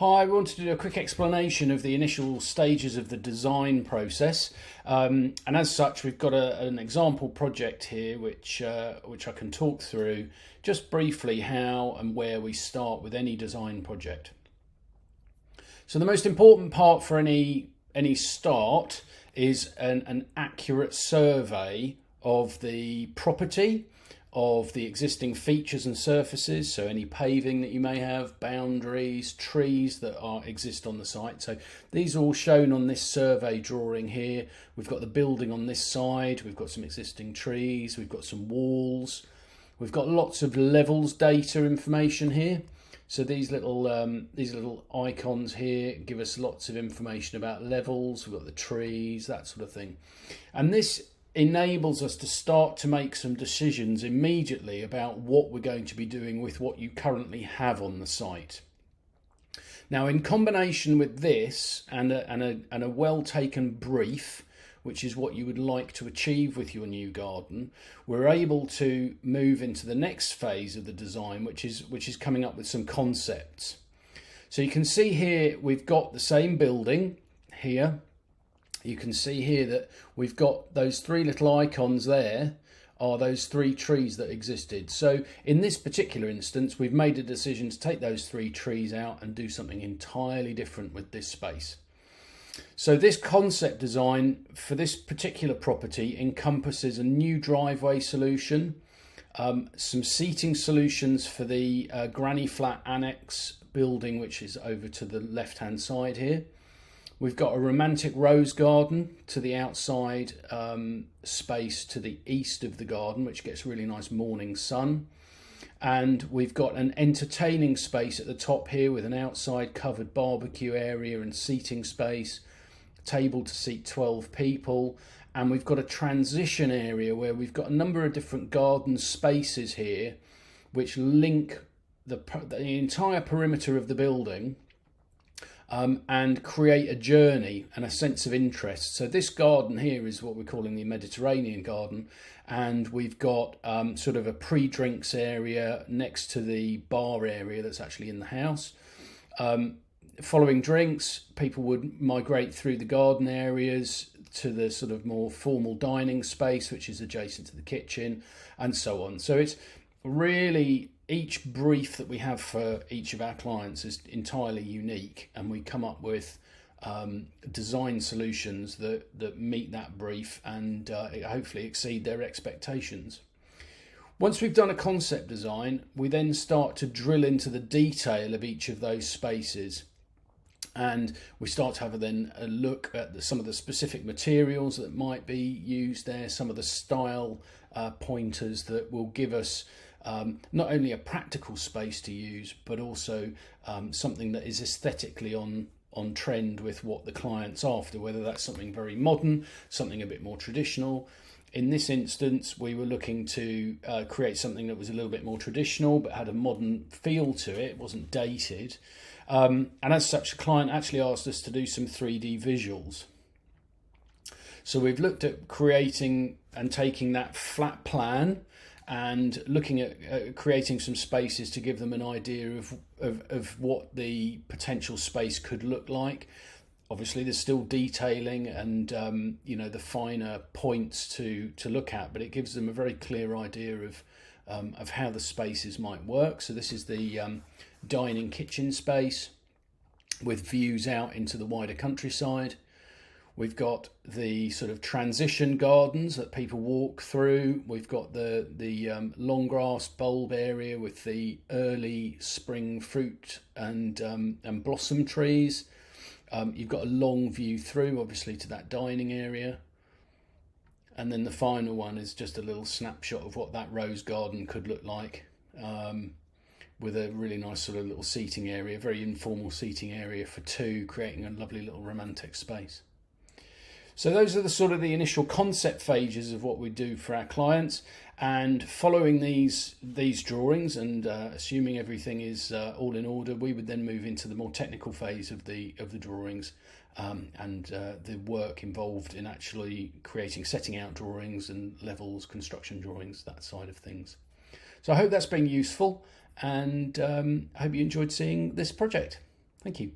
Hi, I wanted to do a quick explanation of the initial stages of the design process, and as such we've got an example project here which I can talk through just briefly how and where we start with any design project. So the most important part for any start is an accurate survey of the property, of the existing features and surfaces, so any paving that you may have, boundaries, trees that exist on the site. So these are all shown on this survey drawing here. We've got the building on this side, we've got some existing trees, we've got some walls, we've got lots of levels data information here. So these little icons here give us lots of information about levels. We've got the trees, that sort of thing, and this enables us to start to make some decisions immediately about what we're going to be doing with what you currently have on the site. Now, in combination with this and a well taken brief, which is what you would like to achieve with your new garden, we're able to move into the next phase of the design, which is coming up with some concepts. So you can see here we've got the same building here. You can see here that we've got those three little icons there are those three trees that existed. So in this particular instance, we've made a decision to take those three trees out and do something entirely different with this space. So this concept design for this particular property encompasses a new driveway solution, some seating solutions for the granny flat annex building, which is over to the left-hand side here. We've got a romantic rose garden to the outside space to the east of the garden, which gets really nice morning sun. And we've got an entertaining space at the top here with an outside covered barbecue area and seating space, table to seat 12 people. And we've got a transition area where we've got a number of different garden spaces here, which link the entire perimeter of the building. And create a journey and a sense of interest. So this garden here is what we're calling the Mediterranean garden, and we've got sort of a pre-drinks area next to the bar area that's actually in the house. Following drinks, people would migrate through the garden areas to the sort of more formal dining space, which is adjacent to the kitchen, and so on. So it's really, each brief that we have for each of our clients is entirely unique, and we come up with design solutions that meet that brief and hopefully exceed their expectations. Once we've done a concept design, we then start to drill into the detail of each of those spaces, and we start to have then a look at some of the specific materials that might be used there, some of the style pointers that will give us not only a practical space to use, but also something that is aesthetically on trend with what the client's after, whether that's something very modern, something a bit more traditional. In this instance, we were looking to create something that was a little bit more traditional but had a modern feel to it. It wasn't dated. And as such, the client actually asked us to do some 3D visuals. So we've looked at creating and taking that flat plan and looking at creating some spaces to give them an idea of what the potential space could look like. Obviously, there's still detailing and the finer points to look at, but it gives them a very clear idea of how the spaces might work. So this is the dining kitchen space with views out into the wider countryside. We've got the sort of transition gardens that people walk through. We've got the long grass bulb area with the early spring fruit and blossom trees. You've got a long view through, obviously, to that dining area. And then the final one is just a little snapshot of what that rose garden could look like, with a really nice sort of little seating area, very informal seating area for two, creating a lovely little romantic space. So those are the initial concept phases of what we do for our clients, and following these drawings and assuming everything is all in order, we would then move into the more technical phase of the drawings and the work involved in actually setting out drawings and levels, construction drawings, that side of things. So I hope that's been useful, and I hope you enjoyed seeing this project. Thank you.